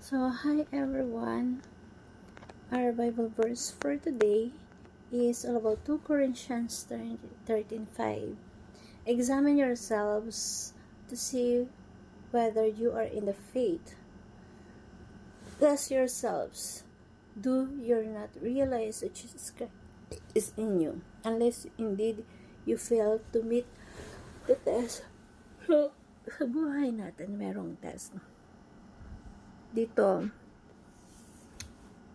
So, hi everyone. Our Bible verse for today is all about 2 Corinthians 13:5. Examine yourselves to see whether you are in the faith. Test yourselves. Do you not realize that Jesus Christ is in you, unless indeed you fail to meet the test? So, sa buhay natin, merong test. Dito,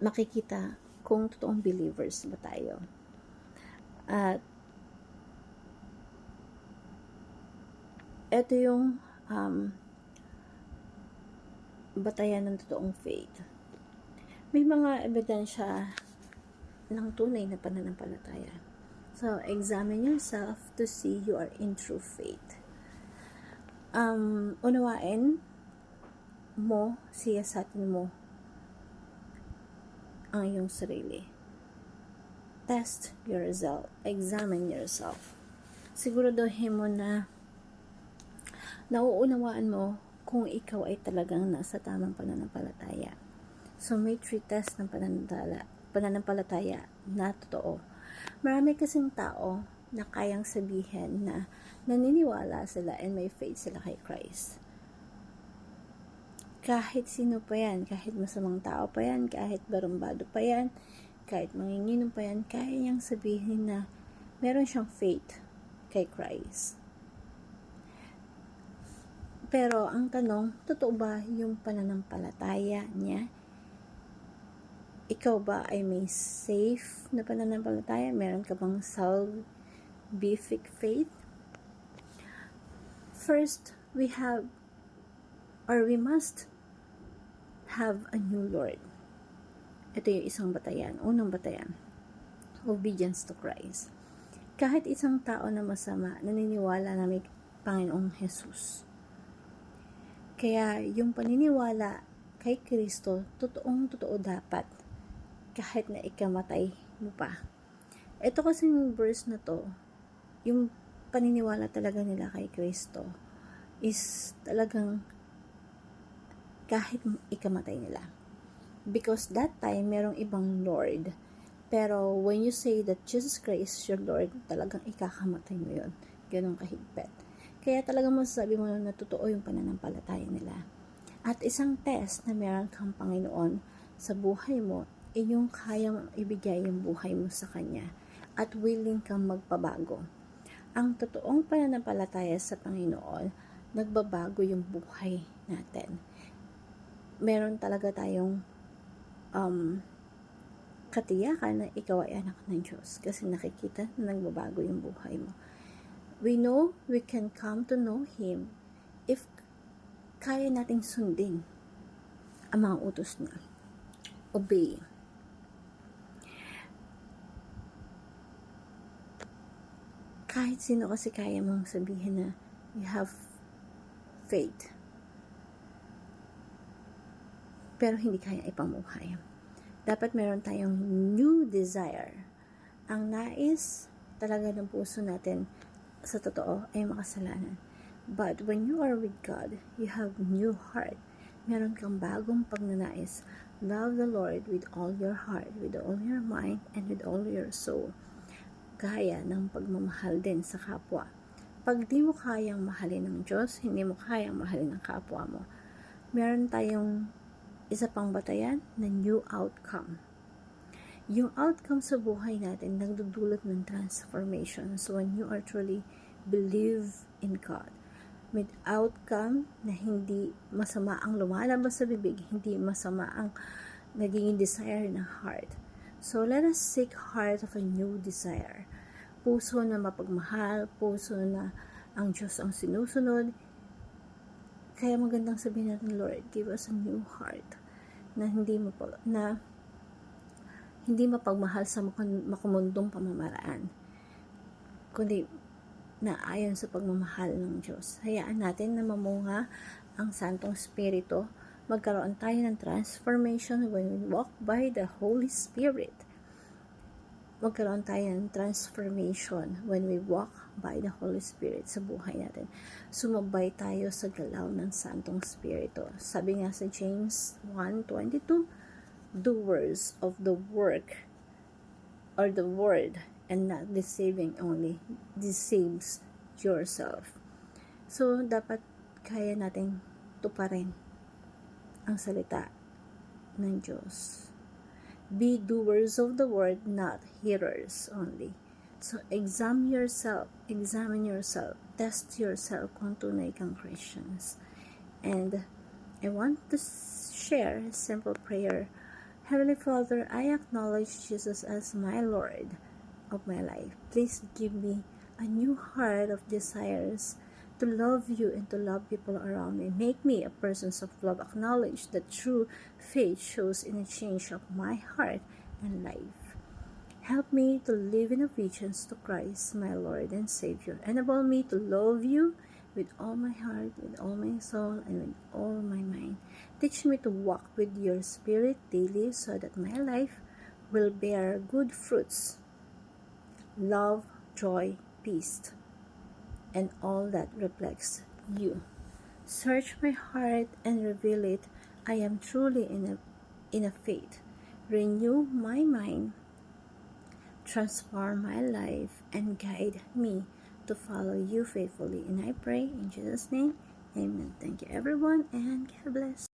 makikita kung totoong believers ba tayo. At ito yung batayan ng totoong faith. May mga ebidensya ng tunay na pananampalataya. So, examine yourself to see you are in true faith. Unawain mo, siyasatin mo ang iyong sarili. Test yourself. Examine yourself. Siguraduhin mo na nauunawaan mo kung ikaw ay talagang nasa tamang pananampalataya. So, may 3 tests ng pananampalataya na totoo. Marami kasing tao na kayang sabihin na naniniwala sila and may faith sila kay Christ. Kahit sino pa yan, kahit masamang tao pa yan, kahit barumbado pa yan, kahit manginginom pa yan, kaya niyang sabihin na meron siyang faith kay Christ. Pero ang tanong, totoo ba yung pananampalataya niya? Ikaw ba ay may safe na pananampalataya? Meron ka bang salvific faith? First, we must have a new Lord. Ito yung isang batayan. Unang batayan, obedience to Christ. Kahit isang tao na masama, naniniwala na may Panginoong Jesus. Kaya yung paniniwala kay Kristo, totoong-totoo dapat, kahit na ikamatay mo pa. Ito kasi yung verse na to, yung paniniwala talaga nila kay Kristo, is talagang kahit ikamatay nila. Because that time, merong ibang Lord. Pero when you say that Jesus Christ is your Lord, talagang ikakamatay mo yun. Ganun kahigpit. Kaya talagang masasabi mo na totoo yung pananampalataya nila. At isang test na meron kang Panginoon sa buhay mo, ay yung kayang ibigay yung buhay mo sa Kanya at willing kang magpabago. Ang totoong pananampalataya sa Panginoon, nagbabago yung buhay natin. Meron talaga tayong katiyakan na ikaw ay anak ng Diyos kasi nakikita na nagbabago yung buhay mo. We know we can come to know Him if kaya nating sundin ang mga utos niya. Obey. Kahit sino kasi kaya mong sabihin na you have faith, pero hindi kaya ipamuhay. Dapat meron tayong new desire. Ang nais talaga ng puso natin sa totoo ay makasalanan. But when you are with God, you have new heart. Meron kang bagong pagnanais. Love the Lord with all your heart, with all your mind, and with all your soul. Gaya ng pagmamahal din sa kapwa. Pag di mo kayang mahalin ng Diyos, hindi mo kayang mahalin ng kapwa mo. Meron tayong isa pang batayan na new outcome. Yung outcome sa buhay natin nagdudulot ng transformation. So when you are truly believe in God, with outcome na hindi masama ang lumalabas sa bibig, hindi masama ang naging desire ng heart. So let us seek heart of a new desire. Puso na mapagmahal, puso na ang Diyos ang sinusunod. Kaya magandang sabihin natin, Lord, give us a new heart na hindi mapagmahal sa makumundong pamamaraan, kundi na ayon sa pagmamahal ng Diyos. Hayaan natin na mamunga ang Santong Espiritu. Magkaroon tayo ng transformation when we walk by the Holy Spirit. Magkaroon tayo ng transformation when we walk by the Holy Spirit sa buhay natin. Sumabay tayo sa galaw ng Santong Spirito. Sabi nga sa James 1:22, doers of the work or the word and not deceiving only deceives yourself. So, dapat kaya nating tuparin ang salita ng Diyos. Be doers of the word, not hearers only. So, examine yourself, test yourself kung tunay kang Christians. And I want to share a simple prayer. Heavenly Father, I acknowledge Jesus as my Lord of my life. Please give me a new heart of desires to love you and to love people around me. Make me a person of love. Acknowledge that true faith shows in a change of my heart and life. Help me to live in obedience to Christ, my Lord and Savior. Enable me to love you with all my heart, with all my soul, and with all my mind. Teach me to walk with your Spirit daily so that my life will bear good fruits. Love, joy, peace, and all that reflects you. Search my heart and reveal it. I am truly in a faith. Renew my mind, transform my life, and guide me to follow you faithfully. And I pray in Jesus' name, amen. Thank you everyone, and God bless.